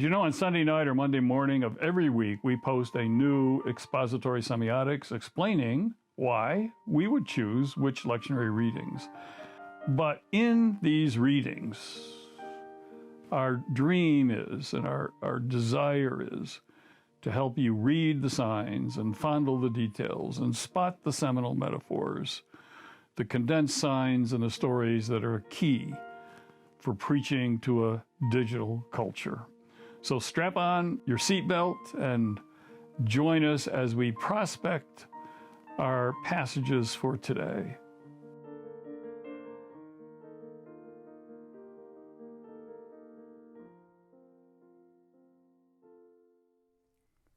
As you know, on Sunday night or Monday morning of every week, we post a new expository semiotics explaining why we would choose which lectionary readings. But in these readings, our dream is, and our desire is, to help you read the signs and fondle the details and spot the seminal metaphors, the condensed signs and the stories that are key for preaching to a digital culture. So strap on your seatbelt and join us as we prospect our passages for today.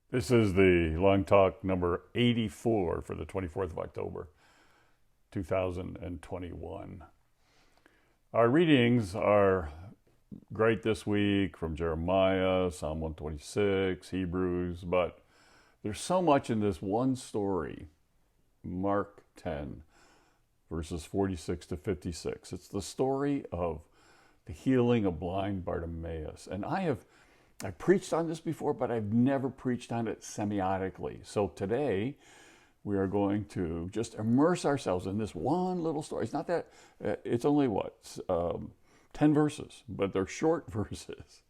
This is the LenTalk number 84 for the 24th of October, 2021. Our readings are great this week from Jeremiah, Psalm 126, Hebrews, but there's so much in this one story, Mark 10, verses 46 to 56. It's the story of the healing of blind Bartimaeus. And I preached on this before, but I've never preached on it semiotically. So today, we are going to just immerse ourselves in this one little story. It's not that, it's only 10 verses, but they're short verses.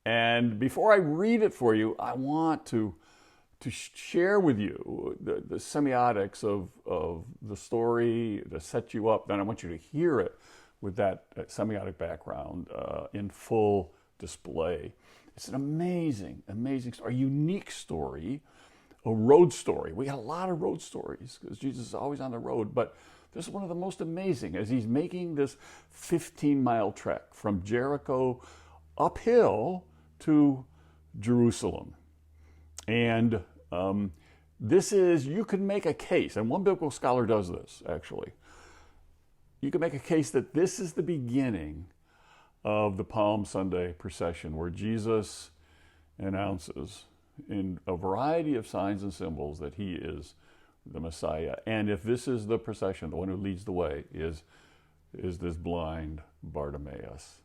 And before I read it for you, I want to share with you the semiotics of the story to set you up. Then I want you to hear it with that semiotic background in full display. It's an amazing, amazing story, a unique story, a road story. We got a lot of road stories because Jesus is always on the road, but this is one of the most amazing as he's making this 15-mile trek from Jericho uphill to Jerusalem. And this is, you can make a case, and one biblical scholar does this actually. You can make a case that this is the beginning of the Palm Sunday procession where Jesus announces in a variety of signs and symbols that he is the Messiah. And if this is the procession, the one who leads the way is this blind Bartimaeus.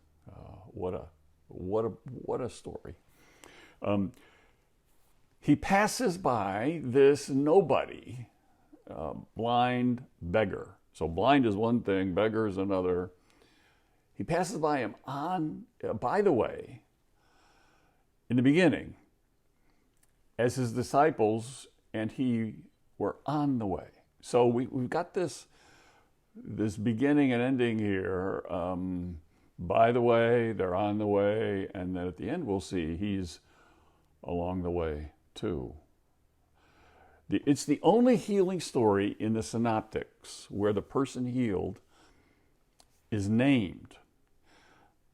What a story. He passes by this nobody, blind beggar. So blind is one thing, beggar is another. He passes by him by the way, in the beginning, as his disciples and he were on the way. So we've got this beginning and ending here. By the way, they're on the way, and then at the end we'll see he's along the way too. It's the only healing story in the synoptics where the person healed is named.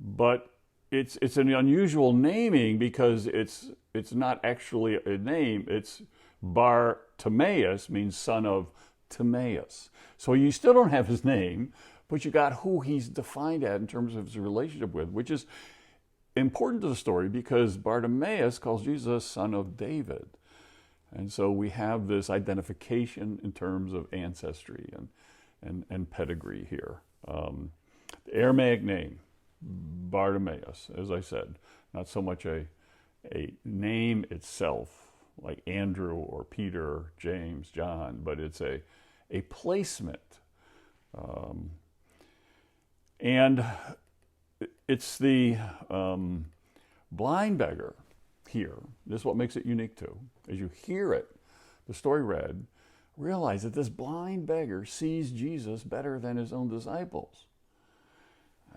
But it's an unusual naming because it's not actually a name. It's Bartimaeus, means son of Timaeus. So you still don't have his name, but you got who he's defined at in terms of his relationship with, which is important to the story because Bartimaeus calls Jesus son of David. And so we have this identification in terms of ancestry and pedigree here. The Aramaic name, Bartimaeus, as I said, not so much a name itself, like Andrew or Peter, James, John, but it's a placement. And it's the blind beggar here. This is what makes it unique too. As you hear it, the story read, realize that this blind beggar sees Jesus better than his own disciples.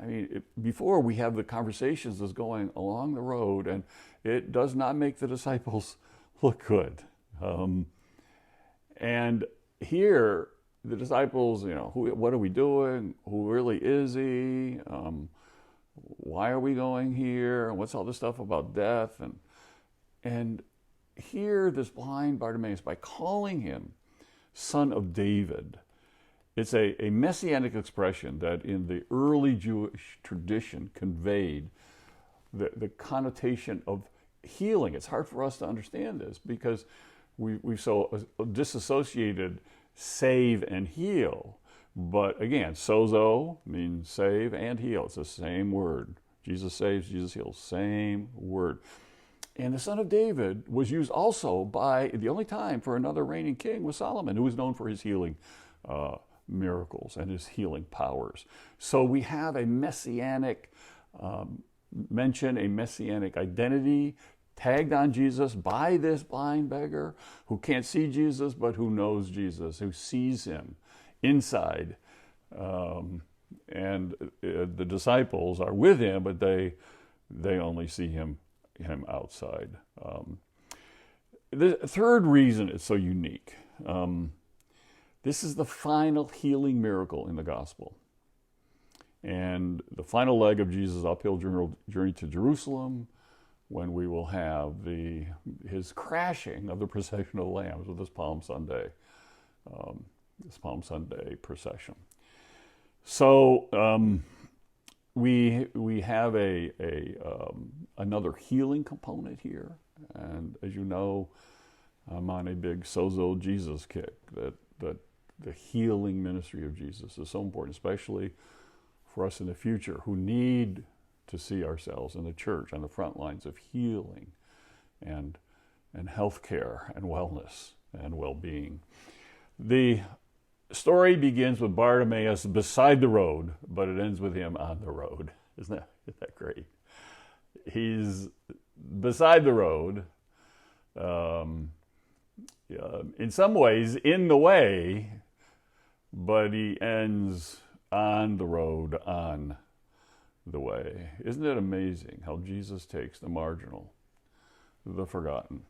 I mean, before we have the conversations that's going along the road, and it does not make the disciples look good. And here, the disciples, what are we doing? Who really is he? Why are we going here? And what's all this stuff about death? And here, this blind Bartimaeus, by calling him son of David, it's a messianic expression that in the early Jewish tradition conveyed the connotation of healing. It's hard for us to understand this because we've so disassociated save and heal. But again, sozo means save and heal. It's the same word. Jesus saves, Jesus heals. Same word. And the Son of David was used also by, the only time for another reigning king was Solomon, who was known for his healing miracles and his healing powers. So we have a messianic mention, a messianic identity tagged on Jesus by this blind beggar who can't see Jesus, but who knows Jesus, who sees him inside. And the disciples are with him, but they only see him outside. The third reason it's so unique. This is the final healing miracle in the gospel. And the final leg of Jesus' uphill journey to Jerusalem, when we will have his crashing of the procession of lambs with this Palm Sunday procession. So we have another healing component here, and as you know, I'm on a big sozo Jesus kick. That the healing ministry of Jesus is so important, especially for us in the future who need to see ourselves in the church on the front lines of healing and healthcare and wellness and well-being. The story begins with Bartimaeus beside the road, but it ends with him on the road. Isn't that great? He's beside the road, in some ways in the way, but he ends on the road, on the way. Isn't it amazing how Jesus takes the marginal, the forgotten,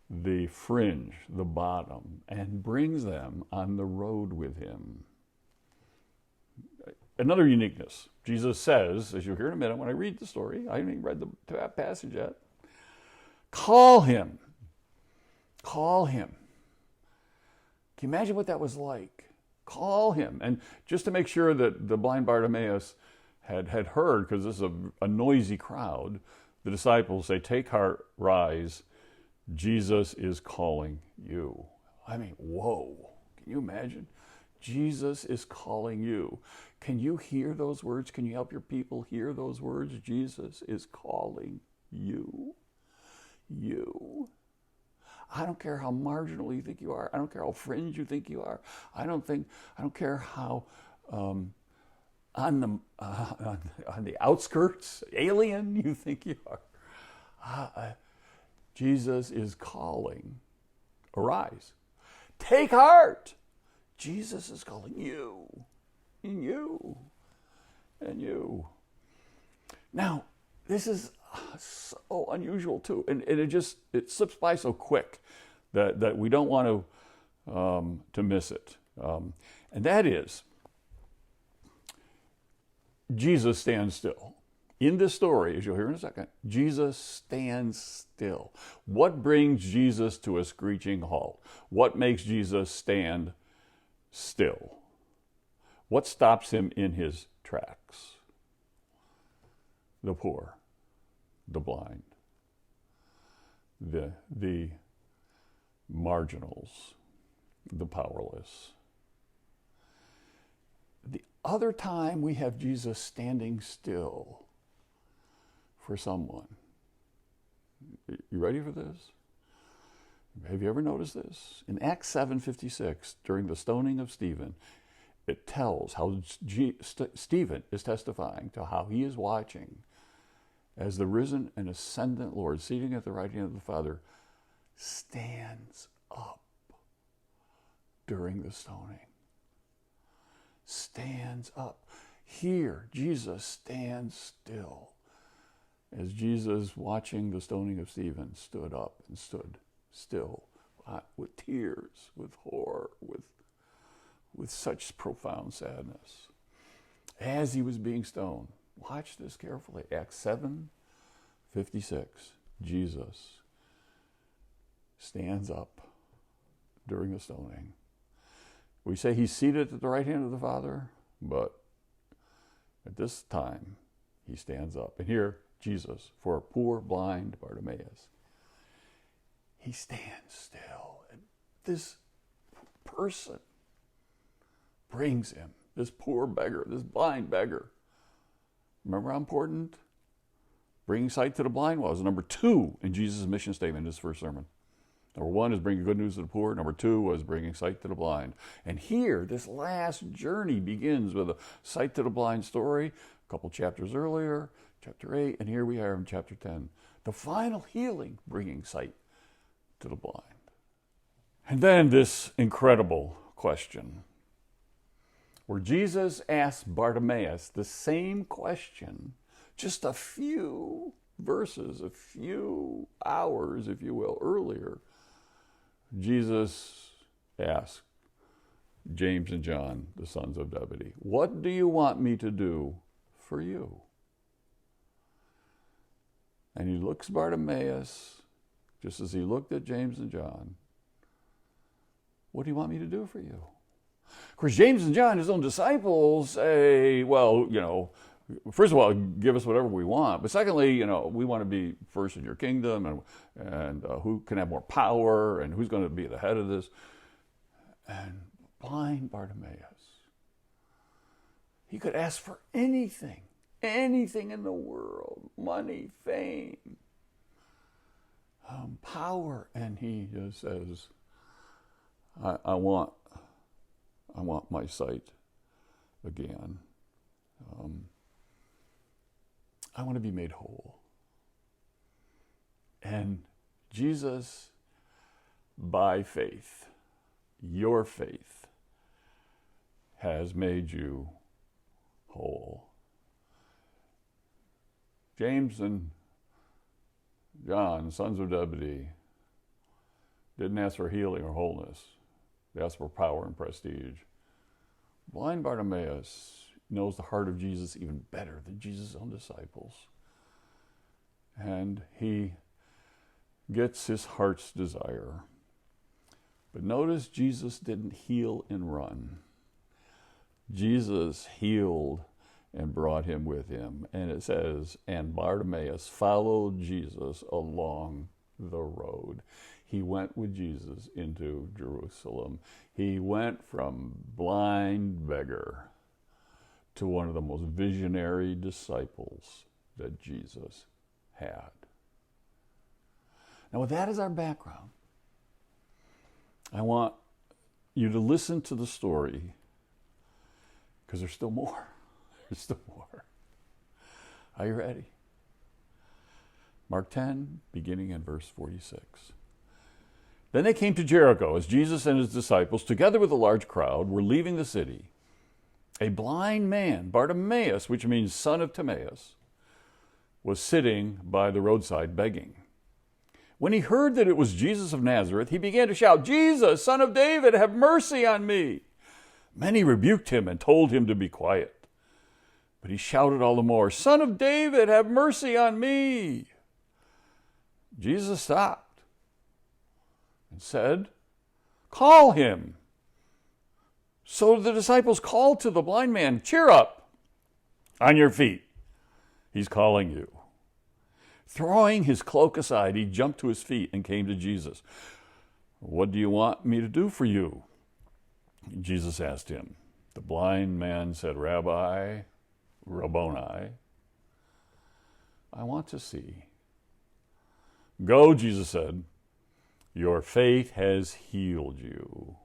the fringe, the bottom, and brings them on the road with him? Another uniqueness. Jesus says, as you'll hear in a minute when I read the story, I haven't even read the passage yet, call him. Call him. Can you imagine what that was like? Call him. And just to make sure that the blind Bartimaeus had heard, because this is a noisy crowd, the disciples say, take heart, rise, Jesus is calling you. I mean, whoa. Can you imagine? Jesus is calling you. Can you hear those words? Can you help your people hear those words? Jesus is calling you. You. I don't care how marginal you think you are. I don't care how fringe you think you are. I don't care how on the outskirts, alien you think you are. Jesus is calling. Arise. Take heart. Jesus is calling you. And you. And you. Now, this is so unusual too. And it slips by so quick that we don't want to miss it. And that is, Jesus stands still. In this story, as you'll hear in a second, Jesus stands still. What brings Jesus to a screeching halt? What makes Jesus stand still? What stops him in his tracks? The poor, the blind, the marginals, the powerless. The other time we have Jesus standing still for someone. You ready for this? Have you ever noticed this? In Acts 7:56, during the stoning of Stephen, it tells how Stephen is testifying to how he is watching as the risen and ascendant Lord, seating at the right hand of the Father, stands up during the stoning. Stands up. Here, Jesus stands still. As Jesus, watching the stoning of Stephen, stood up and stood still, with tears, with horror, with such profound sadness. As he was being stoned, watch this carefully. Acts 7:56. Jesus stands up during the stoning. We say he's seated at the right hand of the Father, but at this time, he stands up. And here, Jesus, for poor blind Bartimaeus, he stands still. And this person brings him, this poor beggar, this blind beggar. Remember how important bringing sight to the blind was. Number 2 in Jesus' mission statement in his first sermon. Number 1 is bringing good news to the poor. Number 2 was bringing sight to the blind. And here, this last journey begins with a sight to the blind story, a couple chapters earlier, chapter 8, and here we are in chapter 10. The final healing, bringing sight to the blind. And then this incredible question, where Jesus asked Bartimaeus the same question, just a few verses, a few hours, if you will, earlier. Jesus asked James and John, the sons of Zebedee, "What do you want me to do for you?" And he looks Bartimaeus, just as he looked at James and John. "What do you want me to do for you?" Of course, James and John, his own disciples, say, well, first of all, give us whatever we want. But secondly, we want to be first in your kingdom, and who can have more power, and who's going to be the head of this. And blind Bartimaeus, he could ask for anything in the world, money, fame, power, and he just says, I want my sight again. I want to be made whole. And Jesus, by faith, your faith, has made you whole. James and John, sons of Zebedee, didn't ask for healing or wholeness. They asked for power and prestige. Blind Bartimaeus knows the heart of Jesus even better than Jesus' own disciples. And he gets his heart's desire. But notice Jesus didn't heal and run. Jesus healed and brought him with him. And it says, and Bartimaeus followed Jesus along the road. He went with Jesus into Jerusalem. He went from blind beggar to one of the most visionary disciples that Jesus had. Now, with that as our background, I want you to listen to the story, because there's still more. There's still more. Are you ready? Mark 10, beginning in verse 46. Then they came to Jericho as Jesus and his disciples, together with a large crowd, were leaving the city. A blind man, Bartimaeus, which means son of Timaeus, was sitting by the roadside begging. When he heard that it was Jesus of Nazareth, he began to shout, "Jesus, son of David, have mercy on me." Many rebuked him and told him to be quiet. But he shouted all the more, "Son of David, have mercy on me." Jesus stopped and said, "Call him." So the disciples called to the blind man, "Cheer up, on your feet. He's calling you." Throwing his cloak aside, he jumped to his feet and came to Jesus. "What do you want me to do for you?" Jesus asked him. The blind man said, "Rabbi, Rabboni, I want to see." "Go," Jesus said. "Your faith has healed you."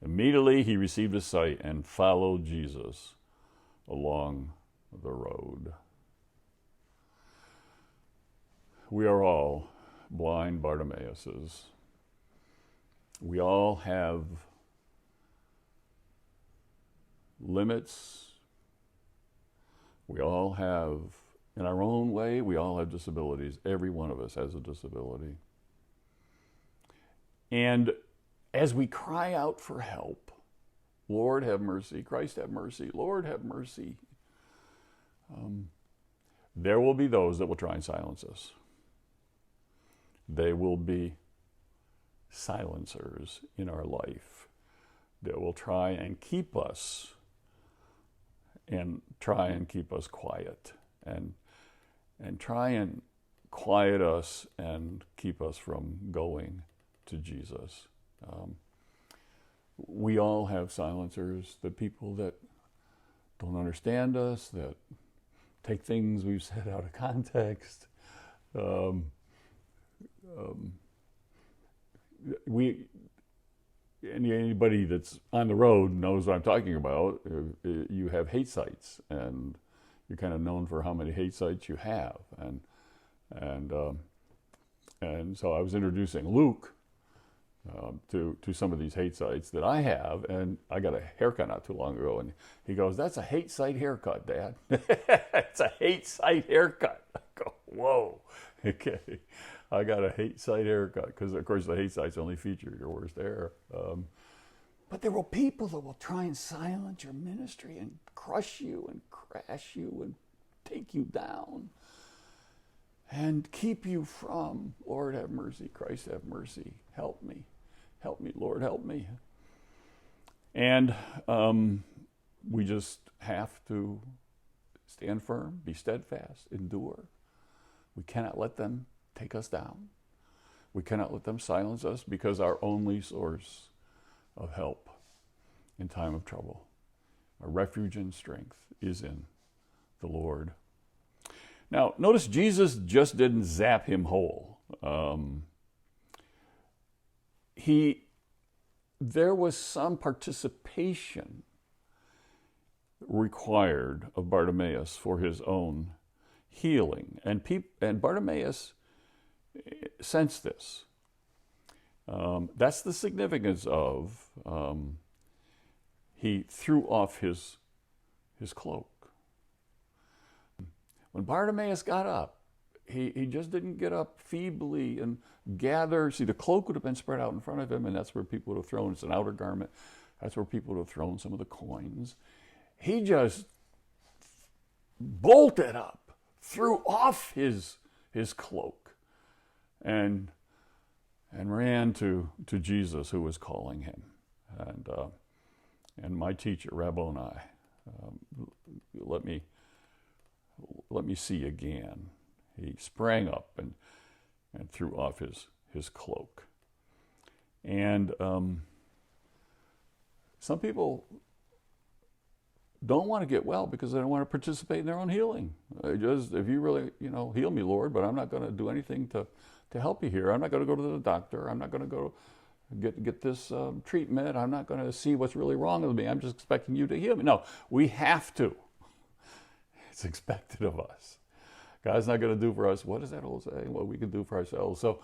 Immediately he received his sight and followed Jesus along the road. We are all blind Bartimaeuses. We all have limits. We all have, in our own way, we all have disabilities. Every one of us has a disability. And as we cry out for help, Lord have mercy, Christ have mercy, Lord have mercy, there will be those that will try and silence us. They will be silencers in our life that will try and keep us quiet and try and quiet us and keep us from going to Jesus. We all have silencers, the people that don't understand us, that take things we've said out of context. Anybody that's on the road knows what I'm talking about. You have hate sites, and you're kind of known for how many hate sites you have. And so I was introducing Luke to some of these hate sites that I have, and I got a haircut not too long ago, and he goes, "That's a hate site haircut, Dad." It's a hate site haircut. I go, "Whoa, okay." I got a hate site haircut because, of course, the hate sites only feature your worst hair. But there will people that will try and silence your ministry and crush you and crash you and take you down and keep you from, Lord have mercy, Christ have mercy, help me, Lord, help me. And we just have to stand firm, be steadfast, endure. We cannot let them take us down. We cannot let them silence us, because our only source of help in time of trouble, our refuge and strength, is in the Lord. Now, notice Jesus just didn't zap him whole. There was some participation required of Bartimaeus for his own healing, and Bartimaeus sensed this. That's the significance of he threw off his cloak. When Bartimaeus got up, he just didn't get up feebly and gather. See, the cloak would have been spread out in front of him, and that's where people would have thrown. It's an outer garment. That's where people would have thrown some of the coins. He just bolted up, threw off his cloak, and ran to Jesus, who was calling him. And my teacher, Rabboni, let me see again. He sprang up and threw off his cloak. And some people don't want to get well because they don't want to participate in their own healing. If you really, heal me, Lord, but I'm not going to do anything to help you here. I'm not going to go to the doctor. I'm not going to go get this treatment. I'm not going to see what's really wrong with me. I'm just expecting you to heal me. No, we have to. It's expected of us. God's not going to do for us, what is that old saying? What we can do for ourselves. So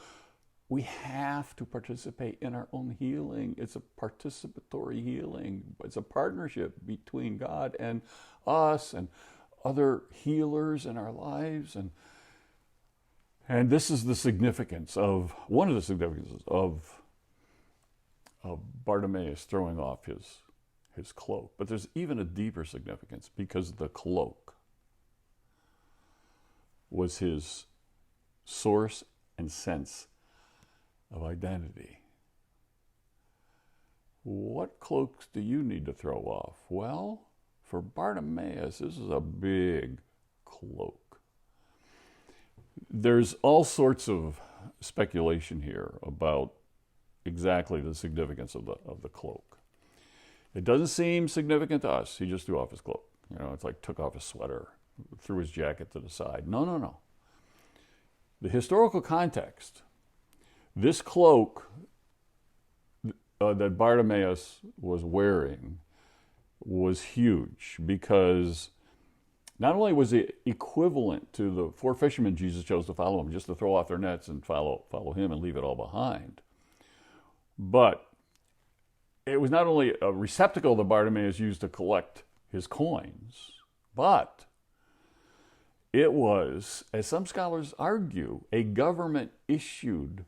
we have to participate in our own healing. It's a participatory healing. It's a partnership between God and us and other healers in our lives. And this is the significance of, one of the significances of Bartimaeus throwing off his cloak. But there's even a deeper significance, because the cloak was his source and sense of identity. What cloaks do you need to throw off? Well, for Bartimaeus, this is a big cloak. There's all sorts of speculation here about exactly the significance of the cloak. It doesn't seem significant to us. He just threw off his cloak. It's like took off his sweater, threw his jacket to the side. No. The historical context, this cloak that Bartimaeus was wearing was huge, because not only was it equivalent to the 4 fishermen Jesus chose to follow him, just to throw off their nets and follow him and leave it all behind, but it was not only a receptacle that Bartimaeus used to collect his coins, but it was, as some scholars argue, a government-issued,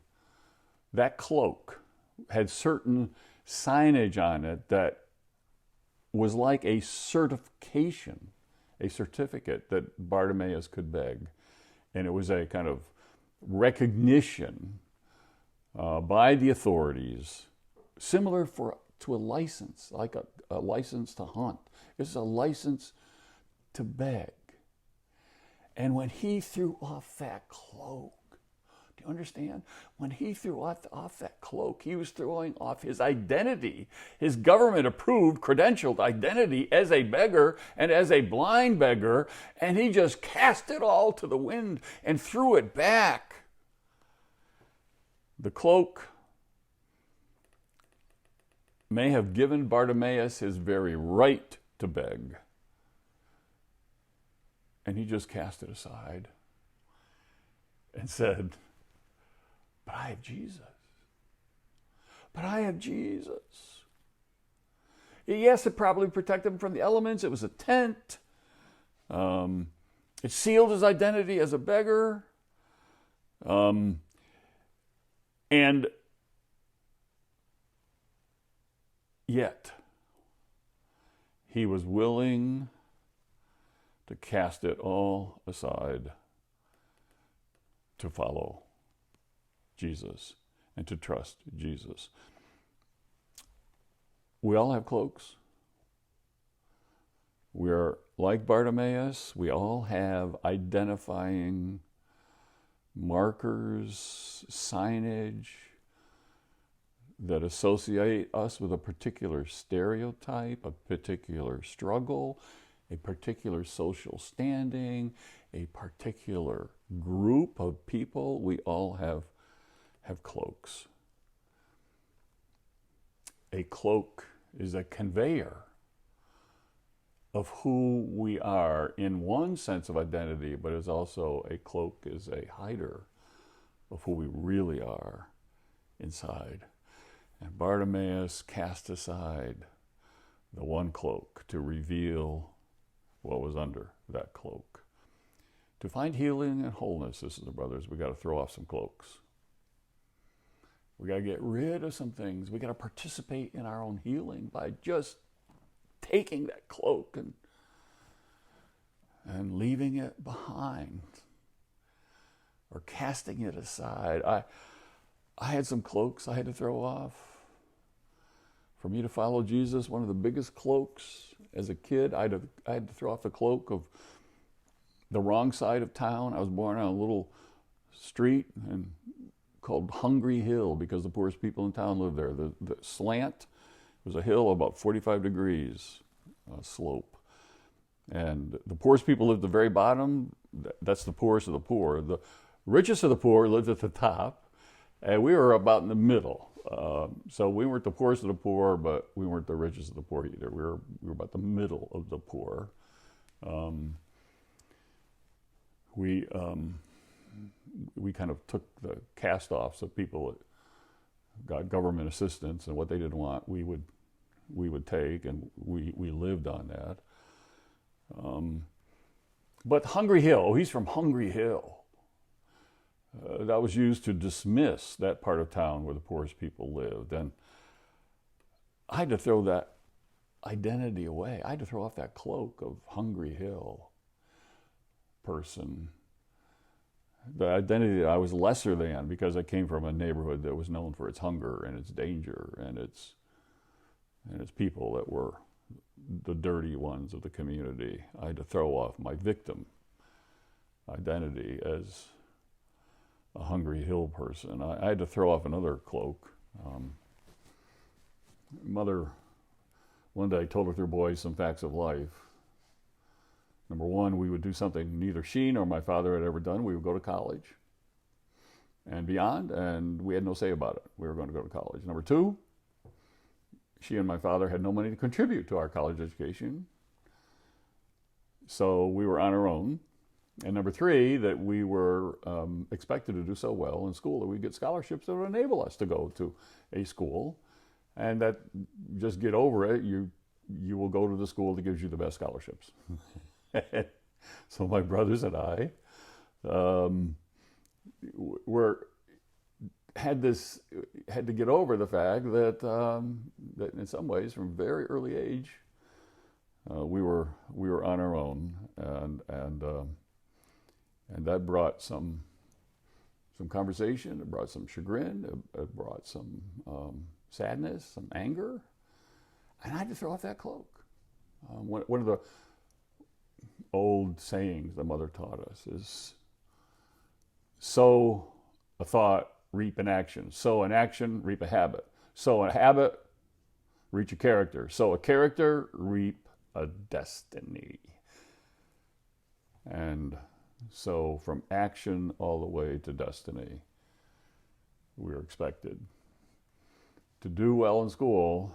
that cloak had certain signage on it that was like a certification, a certificate that Bartimaeus could beg. And it was a kind of recognition by the authorities, similar to a license, like a license to hunt. It's a license to beg. And when he threw off that cloak, do you you understand? When he threw off that cloak, he was throwing off his identity, his government-approved, credentialed identity as a beggar and as a blind beggar, and he just cast it all to the wind and threw it back. The cloak may have given Bartimaeus his very right to beg, and he just cast it aside and said, but I have Jesus. But I have Jesus. Yes, it probably protected him from the elements. It was a tent. It sealed his identity as a beggar. And yet, he was willing to cast it all aside to follow Jesus and to trust Jesus. We all have cloaks. We're like Bartimaeus. We all have identifying markers, signage that associate us with a particular stereotype, a particular struggle, a particular social standing, a particular group of people. We all have cloaks. A cloak is a conveyor of who we are in one sense of identity, but is also a cloak is a hider of who we really are inside. And Bartimaeus cast aside the one cloak to reveal what was under that cloak. To find healing and wholeness, sisters and brothers, we got to throw off some cloaks. We got to get rid of some things. We got to participate in our own healing by just taking that cloak and leaving it behind or casting it aside. I had some cloaks I had to throw off. For me to follow Jesus, one of the biggest cloaks as a kid, I had to throw off the cloak of the wrong side of town. I was born on a little street called Hungry Hill because the poorest people in town lived there. The slant was a hill about 45 degrees slope. And the poorest people lived at the very bottom. That's the poorest of the poor. The richest of the poor lived at the top. And we were about in the middle. So we weren't the poorest of the poor, but we weren't the richest of the poor either. We were about the middle of the poor. We kind of took the cast-offs of people that got government assistance, and what they didn't want, we would take, and we lived on that. But Hungry Hill, he's from Hungry Hill. That was used to dismiss that part of town where the poorest people lived. And I had to throw that identity away. I had to throw off that cloak of Hungry Hill person. The identity that I was lesser than because I came from a neighborhood that was known for its hunger and its danger and its people that were the dirty ones of the community. I had to throw off my victim identity as a Hungry Hill person. I had to throw off another cloak. Mother, one day, told her three boys some facts of life. Number one, we would do something neither she nor my father had ever done. We would go to college and beyond, and we had no say about it. We were going to go to college. Number two, she and my father had no money to contribute to our college education, so we were on our own. And number three, that we were expected to do so well in school that we'd get scholarships that would enable us to go to a school, and that just get over it, you will go to the school that gives you the best scholarships. So my brothers and I had to get over the fact that that in some ways, from a very early age, we were on our own, and that brought some conversation. It brought some chagrin. It brought some sadness, some anger, and I had to throw off that cloak. One of the old sayings the mother taught us is, sow a thought, reap an action. Sow an action, reap a habit. Sow a habit, reach a character. Sow a character, reap a destiny. And so from action all the way to destiny, we're expected to do well in school,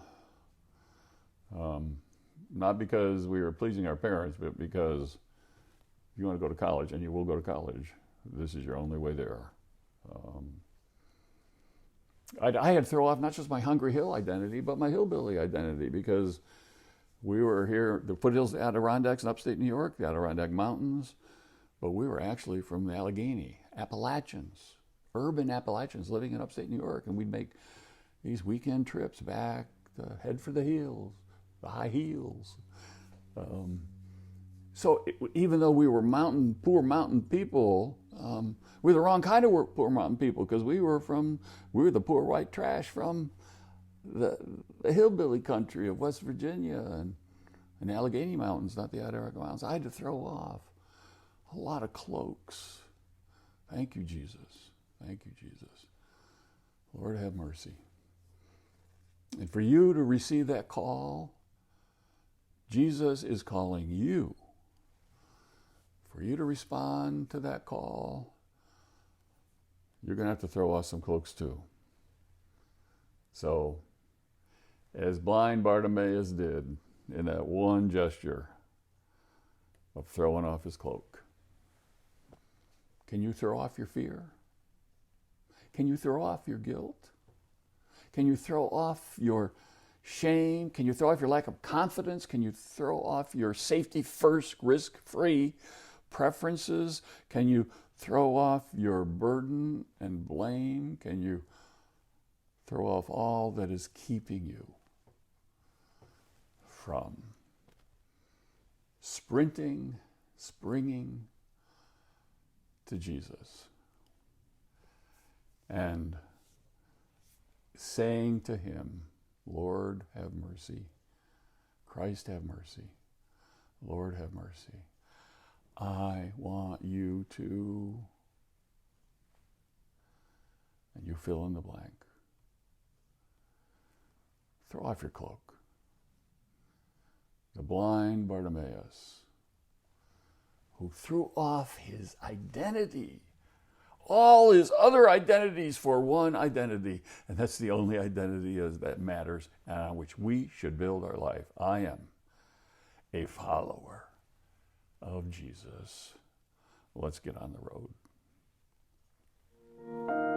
not because we are pleasing our parents, but because you want to go to college, and you will go to college. This is your only way there. I had to throw off not just my Hungry Hill identity, but my hillbilly identity, because we were here, the foothills of the Adirondacks in upstate New York, the Adirondack Mountains, but we were actually from the Allegheny, Appalachians, urban Appalachians living in upstate New York, and we'd make these weekend trips back to head for the hills, the high heels. So even though we were poor mountain people, we were the wrong kind of poor mountain people, because we were the poor white trash from the hillbilly country of West Virginia and the Allegheny Mountains, not the Adirondack Mountains. I had to throw off a lot of cloaks. Thank you, Jesus. Thank you, Jesus. Lord, have mercy. And for you to receive that call, Jesus is calling you. For you to respond to that call, you're going to have to throw off some cloaks too. So, as blind Bartimaeus did in that one gesture of throwing off his cloak, can you throw off your fear? Can you throw off your guilt? Can you throw off your shame? Can you throw off your lack of confidence? Can you throw off your safety first, risk-free preferences? Can you throw off your burden and blame? Can you throw off all that is keeping you from springing to Jesus and saying to him, Lord, have mercy. Christ, have mercy. Lord, have mercy. I want you to, and you fill in the blank. Throw off your cloak. The blind Bartimaeus, who threw off his identity, all his other identities for one identity, and that's the only identity that matters and on which we should build our life. I am a follower of Jesus. Let's get on the road.